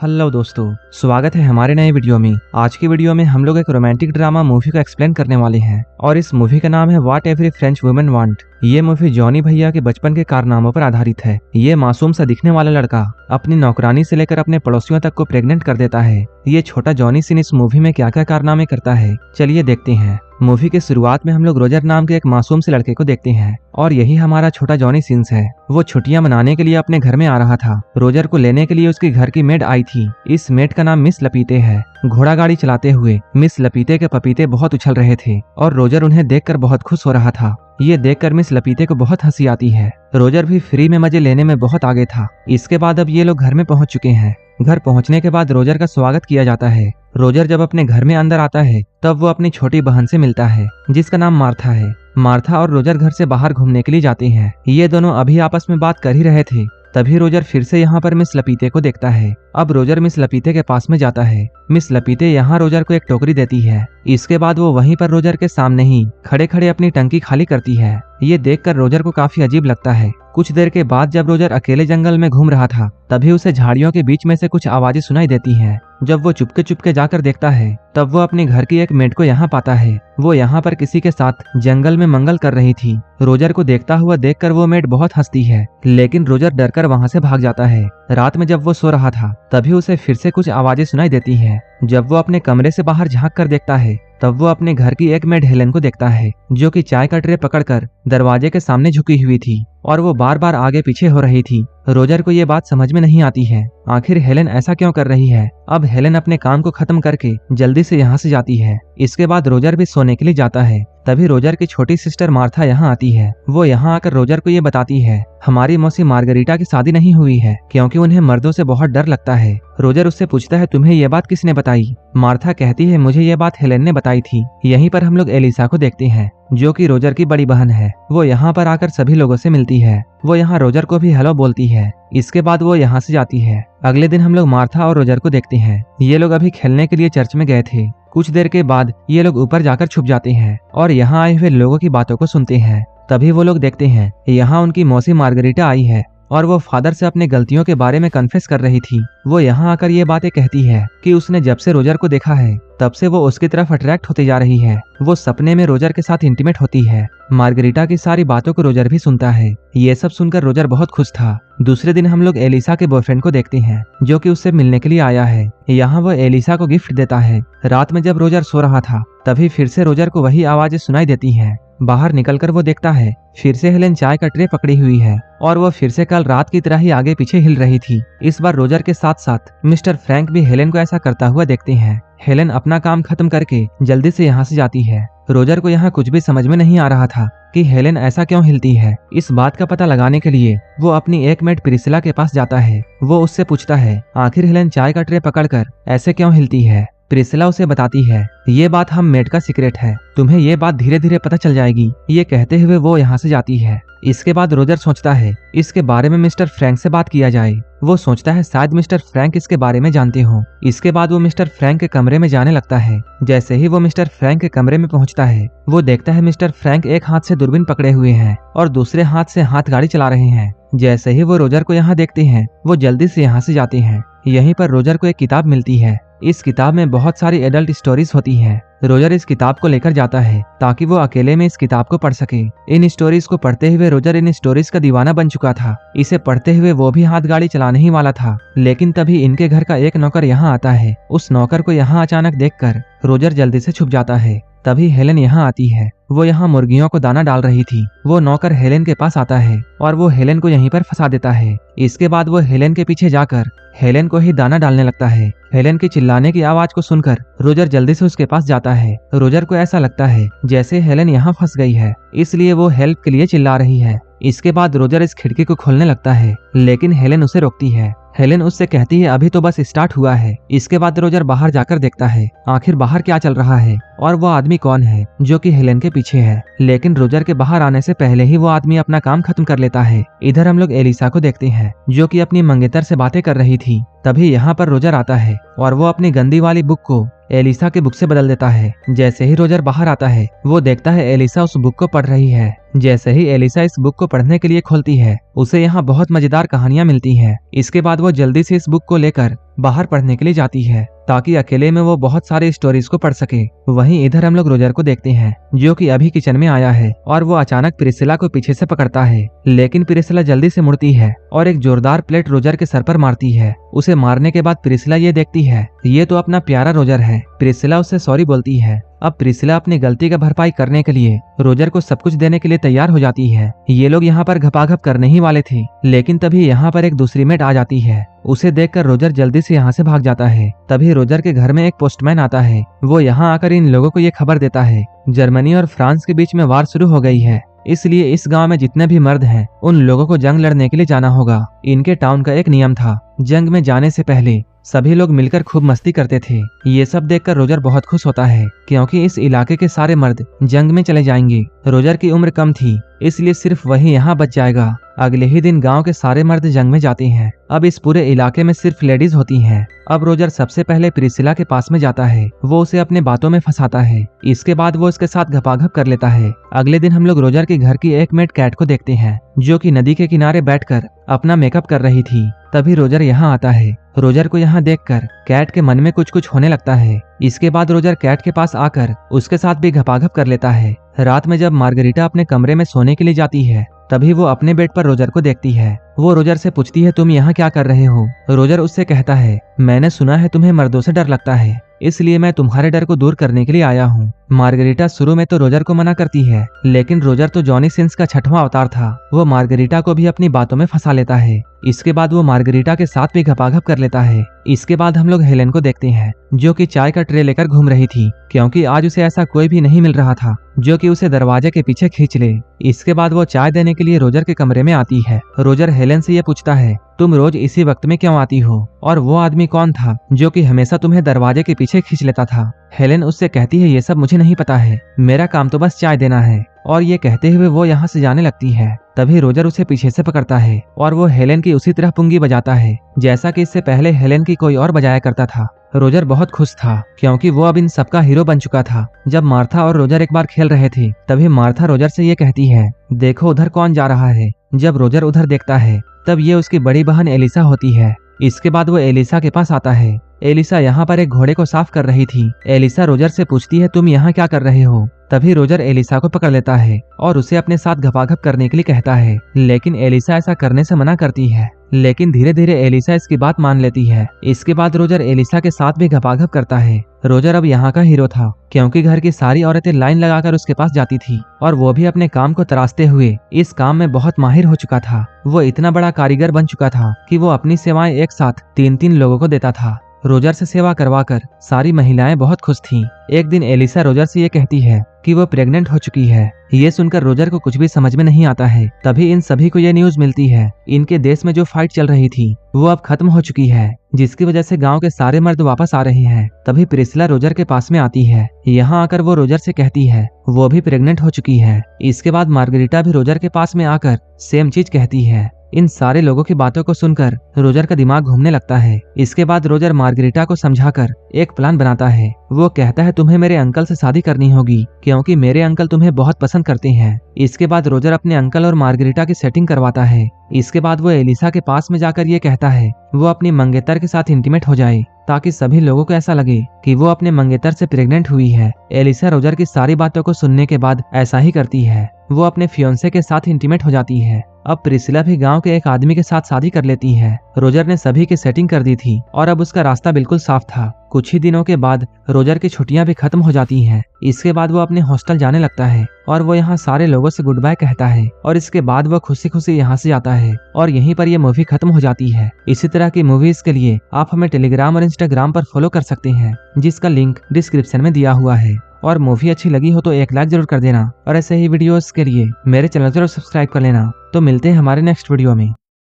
Hello दोस्तों, स्वागत है हमारे नए वीडियो में। आज की वीडियो में हम लोग एक रोमांटिक ड्रामा मूवी को एक्सप्लेन करने वाले हैं और इस मूवी का नाम है what every French woman want. ये मूवी जॉनी भैया के बचपन के कारनामों पर आधारित है। ये मासूम सा दिखने वाला लड़का अपनी नौकरानी से लेकर अपने पड़ोसियों तक को प्रेग्नेंट कर देता है। ये छोटा जॉनी सिन इस मूवी में क्या क्या कारनामे करता है, चलिए देखते हैं। मूवी के शुरुआत में हम लोग रोजर नाम के एक मासूम से लड़के को देखते हैं और यही हमारा छोटा जॉनी सिंस है। वो छुट्टियां मनाने के लिए अपने घर में आ रहा था। रोजर को लेने के लिए उसके घर की मेड आई थी। इस मेड का नाम मिस लपीते है। घोड़ा गाड़ी चलाते हुए मिस लपीते के पपीते बहुत उछल रहे थे और रोजर उन्हें देखकर बहुत खुश हो रहा था। ये देखकर मिस लपीते को बहुत हंसी आती है। रोजर भी फ्री में मजे लेने में बहुत आगे था। इसके बाद अब ये लोग घर में पहुंच चुके हैं। घर पहुंचने के बाद रोजर का स्वागत किया जाता है। रोजर जब अपने घर में अंदर आता है तब वो अपनी छोटी बहन से मिलता है जिसका नाम मार्था है। मार्था और रोजर घर से बाहर घूमने के लिए जाते हैं। ये दोनों अभी आपस में बात कर ही रहे थे, तभी रोजर फिर से यहाँ पर मिस लपीते को देखता है। अब रोजर मिस लपीते के पास में जाता है। मिस लपीते यहाँ रोजर को एक टोकरी देती है। इसके बाद वो वहीं पर रोजर के सामने ही खड़े खड़े अपनी टंकी खाली करती है। ये देखकर रोजर को काफी अजीब लगता है। कुछ देर के बाद जब रोजर अकेले जंगल में घूम रहा था तभी उसे झाड़ियों के बीच में से कुछ आवाजें सुनाई देती हैं। जब वो चुपके चुपके जाकर देखता है तब वो अपने घर की एक मेड को यहाँ पाता है। वो यहाँ पर किसी के साथ जंगल में मंगल कर रही थी। रोजर को देखता हुआ देखकर वो मेड बहुत हंसती है, लेकिन रोजर डरकर वहाँ से भाग जाता है। रात में जब वो सो रहा था तभी उसे फिर से कुछ आवाजें सुनाई देती हैं। जब वो अपने कमरे से बाहर झांक कर देखता है तब वो अपने घर की एक मेड हेलेन को देखता है जो कि चाय का ट्रे पकड़कर दरवाजे के सामने झुकी हुई थी और वो बार बार आगे पीछे हो रही थी। रोजर को ये बात समझ में नहीं आती है, आखिर हेलेन ऐसा क्यों कर रही है। अब हेलेन अपने काम को खत्म करके जल्दी से यहाँ से जाती है। इसके बाद रोजर भी सोने के लिए जाता है। तभी रोजर की छोटी सिस्टर मार्था यहाँ आती है। वो यहाँ आकर रोजर को ये बताती है हमारी मौसी मार्गरीटा की शादी नहीं हुई है क्योंकि उन्हें मर्दों से बहुत डर लगता है। रोजर उससे पूछता है तुम्हें ये बात किसने बताई। मार्था कहती है मुझे ये बात हेलेन ने बताई थी। यहीं पर हम लोग एलिसा को देखते हैं जो कि रोजर की बड़ी बहन है। वो यहाँ पर आकर सभी लोगों से मिलती है। वो यहाँ रोजर को भी हेलो बोलती है। इसके बाद वो यहाँ से जाती है। अगले दिन हम लोग मार्था और रोजर को देखते हैं। ये लोग अभी खेलने के लिए चर्च में गए थे। कुछ देर के बाद ये लोग ऊपर जाकर छुप जाते हैं और यहाँ आए हुए लोगों की बातों को सुनते हैं। तभी वो लोग देखते हैं यहाँ उनकी मौसी मार्गरीटा आई है और वो फादर से अपनी गलतियों के बारे में कन्फेस कर रही थी। वो यहाँ आकर ये बातें कहती है कि उसने जब से रोजर को देखा है तब से वो उसकी तरफ अट्रैक्ट होती जा रही है। वो सपने में रोजर के साथ इंटीमेट होती है। मार्गरीटा की सारी बातों को रोजर भी सुनता है। ये सब सुनकर रोजर बहुत खुश था। दूसरे दिन हम लोग एलिसा के बॉयफ्रेंड को देखते हैं जो कि उससे मिलने के लिए आया है। यहाँ वो एलिसा को गिफ्ट देता है। रात में जब रोजर सो रहा था तभी फिर से रोजर को वही आवाजें सुनाई देती हैं। बाहर निकलकर वो देखता है फिर से हेलेन चाय का ट्रे पकड़ी हुई है और वो फिर से कल रात की तरह ही आगे पीछे हिल रही थी। इस बार रोजर के साथ साथ मिस्टर फ्रैंक भी हेलेन को ऐसा करता हुआ देखते हैं। हेलेन अपना काम खत्म करके जल्दी से यहाँ से जाती है। रोजर को यहाँ कुछ भी समझ में नहीं आ रहा था कि हेलेन ऐसा क्यों हिलती है। इस बात का पता लगाने के लिए वो अपनी एक मेड प्रिसिला के पास जाता है। वो उससे पूछता है आखिर हेलेन चाय का ट्रे पकड़कर ऐसे क्यों हिलती है। प्रिसिला उसे बताती है ये बात हम मेड का सीक्रेट है, तुम्हें ये बात धीरे धीरे पता चल जाएगी। ये कहते हुए वो यहाँ से जाती है। इसके बाद रोजर सोचता है इसके बारे में मिस्टर फ्रैंक से बात किया जाए। वो सोचता है शायद मिस्टर फ्रैंक इसके बारे में जानते हो। इसके बाद वो मिस्टर फ्रैंक के कमरे में जाने लगता है। जैसे ही वो मिस्टर फ्रैंक के कमरे में पहुंचता है वो देखता है मिस्टर फ्रैंक एक हाथ से दूरबीन पकड़े हुए हैं और दूसरे हाथ से हाथ गाड़ी चला रहे हैं। जैसे ही वो रोजर को यहाँ देखते हैं वो जल्दी से यहाँ से जाते हैं। यहीं पर रोजर को एक किताब मिलती है। इस किताब में बहुत सारी एडल्ट स्टोरीज होती हैं। रोजर इस किताब को लेकर जाता है ताकि वो अकेले में इस किताब को पढ़ सके। इन स्टोरीज को पढ़ते हुए रोजर इन स्टोरीज का दीवाना बन चुका था। इसे पढ़ते हुए वो भी हाथ गाड़ी चलाने ही वाला था, लेकिन तभी इनके घर का एक नौकर यहाँ आता है। उस नौकर को यहाँ अचानक देखकर रोजर जल्दी से छुप जाता है। तभी हेलेन यहाँ आती है। वो यहाँ मुर्गियों को दाना डाल रही थी। वो नौकर हेलेन के पास आता है और वो हेलेन को यहीं पर फंसा देता है। इसके बाद वो हेलेन के पीछे जाकर हेलेन को ही दाना डालने लगता है। हेलेन की चिल्लाने की आवाज को सुनकर रोजर जल्दी से उसके पास जाता है। रोजर को ऐसा लगता है जैसे हेलेन यहाँ फंस गई है, इसलिए वो हेल्प के लिए चिल्ला रही है। इसके बाद रोजर इस खिड़की को खोलने लगता है, लेकिन हेलेन उसे रोकती है। हेलेन उससे कहती है अभी तो बस स्टार्ट हुआ है। इसके बाद रोजर बाहर जाकर देखता है आखिर बाहर क्या चल रहा है और वो आदमी कौन है जो कि हेलेन के पीछे है। लेकिन रोजर के बाहर आने से पहले ही वो आदमी अपना काम खत्म कर लेता है। इधर हम लोग एलिसा को देखते हैं जो कि अपनी मंगेतर से बातें कर रही थी। तभी यहाँ पर रोजर आता है और वो अपनी गंदी वाली बुक को एलिसा के बुक से बदल देता है। जैसे ही रोजर बाहर आता है वो देखता है एलिसा उस बुक को पढ़ रही है। जैसे ही एलिसा इस बुक को पढ़ने के लिए खोलती है उसे यहाँ बहुत मजेदार कहानियां मिलती हैं। इसके बाद वो जल्दी से इस बुक को लेकर बाहर पढ़ने के लिए जाती है ताकि अकेले में वो बहुत सारे स्टोरीज को पढ़ सके। वहीं इधर हम लोग रोजर को देखते हैं जो कि अभी किचन में आया है और वो अचानक प्रिसिला को पीछे से पकड़ता है, लेकिन प्रिसिला जल्दी से मुड़ती है और एक जोरदार प्लेट रोजर के सर पर मारती है। उसे मारने के बाद प्रिसिला ये देखती है ये तो अपना प्यारा रोजर है। प्रिसिला उससे सॉरी बोलती है। अब प्रिसिला अपनी गलती का भरपाई करने के लिए रोजर को सब कुछ देने के लिए तैयार हो जाती है। ये लोग यहाँ पर घपाघप करने ही वाले थे, लेकिन तभी यहाँ पर एक दूसरी मेट आ जाती है। उसे देखकर रोजर जल्दी से यहाँ से भाग जाता है। तभी रोजर के घर में एक पोस्टमैन आता है। वो यहाँ आकर इन लोगों को ये खबर देता है जर्मनी और फ्रांस के बीच में वार शुरू हो गई है, इसलिए इस गांव में जितने भी मर्द हैं उन लोगों को जंग लड़ने के लिए जाना होगा। इनके टाउन का एक नियम था, जंग में जाने से पहले सभी लोग मिलकर खूब मस्ती करते थे। ये सब देखकर रोजर बहुत खुश होता है क्योंकि इस इलाके के सारे मर्द जंग में चले जाएंगे। रोजर की उम्र कम थी इसलिए सिर्फ वही यहाँ बच जाएगा। अगले ही दिन गांव के सारे मर्द जंग में जाते हैं। अब इस पूरे इलाके में सिर्फ लेडीज होती हैं। अब रोजर सबसे पहले प्रिसिला के पास में जाता है। वो उसे अपने बातों में फंसाता है। इसके बाद वो उसके साथ घपाघप कर लेता है। अगले दिन हम लोग रोजर के घर की एक मेट कैट को देखते हैं जो कि नदी के किनारे बैठकर अपना मेकअप कर रही थी। तभी रोजर यहाँ आता है। रोजर को यहाँ देखकर कैट के मन में कुछ कुछ होने लगता है। इसके बाद रोजर कैट के पास आकर उसके साथ भी घपाघप कर लेता है। रात में जब मार्गरीटा अपने कमरे में सोने के लिए जाती है तभी वो अपने बेड पर रोजर को देखती है। वो रोजर से पूछती है तुम यहाँ क्या कर रहे हो। रोजर उससे कहता है मैंने सुना है तुम्हें मर्दों से डर लगता है, इसलिए मैं तुम्हारे डर को दूर करने के लिए आया हूँ। मार्गरीटा शुरू में तो रोजर को मना करती है, लेकिन रोजर तो जॉनी सिंस का 6वां अवतार था। वो मार्गरीटा को भी अपनी बातों में फंसा लेता है। इसके बाद वो मार्गरीटा के साथ भी घपाघप कर लेता है। इसके बाद हम लोग हेलेन को देखते हैं जो कि चाय का ट्रे लेकर घूम रही थी क्योंकि आज उसे ऐसा कोई भी नहीं मिल रहा था जो कि उसे दरवाजे के पीछे खींच ले। इसके बाद वो चाय देने के लिए रोजर के कमरे में आती है। रोजर हेलेन से ये पूछता है तुम रोज इसी वक्त में क्यों आती हो और वो आदमी कौन था जो कि हमेशा तुम्हें दरवाजे के पीछे खींच लेता था। हेलेन उससे कहती है ये सब मुझे नहीं पता है, मेरा काम तो बस चाय देना है। और ये कहते हुए वो यहाँ से जाने लगती है। तभी रोजर उसे पीछे से पकड़ता है और वो हेलेन की उसी तरह पुंगी बजाता है जैसा कि इससे पहले हेलेन की कोई और बजाया करता था। रोजर बहुत खुश था क्योंकि वो अब इन सबका हीरो बन चुका था। जब मार्था और रोजर एक बार खेल रहे थे तभी मार्था रोजर से ये कहती है देखो उधर कौन जा रहा है। जब रोजर उधर देखता है तब ये उसकी बड़ी बहन एलिसा होती है। इसके बाद वो एलिसा के पास आता है। एलिसा यहाँ पर एक घोड़े को साफ कर रही थी। एलिसा रोजर से पूछती है तुम यहाँ क्या कर रहे हो। तभी रोजर एलिसा को पकड़ लेता है और उसे अपने साथ घपाघप करने के लिए कहता है, लेकिन एलिसा ऐसा करने से मना करती है। लेकिन धीरे धीरे एलिसा इसकी बात मान लेती है। इसके बाद रोजर एलिसा के साथ भी घपाघप करता है। रोजर अब यहाँ का हीरो था क्योंकि घर की सारी औरतें लाइन लगाकर उसके पास जाती थी और वो भी अपने काम को तराशते हुए इस काम में बहुत माहिर हो चुका था। वो इतना बड़ा कारीगर बन चुका था कि वो अपनी सेवाएं एक साथ 3-3 लोगों को देता था। रोजर से सेवा करवाकर सारी महिलाएं बहुत खुश थीं। एक दिन एलिसा रोजर से ये कहती है कि वो प्रेग्नेंट हो चुकी है। ये सुनकर रोजर को कुछ भी समझ में नहीं आता है। तभी इन सभी को ये न्यूज मिलती है इनके देश में जो फाइट चल रही थी वो अब खत्म हो चुकी है, जिसकी वजह से गांव के सारे मर्द वापस आ रहे हैं। तभी प्रिसिला रोजर के पास में आती है। यहाँ आकर वो रोजर से कहती है वो भी प्रेग्नेंट हो चुकी है। इसके बाद मार्गरीटा भी रोजर के पास में आकर सेम चीज कहती है। इन सारे लोगों की बातों को सुनकर रोजर का दिमाग घूमने लगता है। इसके बाद रोजर मार्गरीटा को समझाकर एक प्लान बनाता है। वो कहता है तुम्हें मेरे अंकल से शादी करनी होगी क्योंकि मेरे अंकल तुम्हें बहुत पसंद करते हैं। इसके बाद रोजर अपने अंकल और मार्गरीटा की सेटिंग करवाता है। इसके बाद वो एलिसा के पास में जाकर ये कहता है वो अपनी मंगेतर के साथ इंटीमेट हो जाए ताकि सभी लोगों को ऐसा लगे कि वो अपने मंगेतर से प्रेग्नेंट हुई है। एलिसा रोजर की सारी बातों को सुनने के बाद ऐसा ही करती है। वो अपने फियोंसे के साथ इंटीमेट हो जाती है। अब प्रिसिला भी गांव के एक आदमी के साथ शादी कर लेती है। रोजर ने सभी की सेटिंग कर दी थी और अब उसका रास्ता बिल्कुल साफ था। कुछ ही दिनों के बाद रोजर की छुट्टियां भी खत्म हो जाती हैं। इसके बाद वो अपने हॉस्टल जाने लगता है और वो यहाँ सारे लोगों से गुड बाय कहता है और इसके बाद वो खुशी खुशी यहाँ से जाता है और यहीं पर ये मूवी खत्म हो जाती है। इसी तरह की मूवीज के लिए आप हमें टेलीग्राम और इंस्टाग्राम पर फॉलो कर सकते हैं जिसका लिंक डिस्क्रिप्शन में दिया हुआ है। और मूवी अच्छी लगी हो तो एक लाइक जरूर कर देना और ऐसे ही वीडियोस के लिए मेरे चैनल जरूर सब्सक्राइब कर लेना। तो मिलते हैं हमारे नेक्स्ट वीडियो में।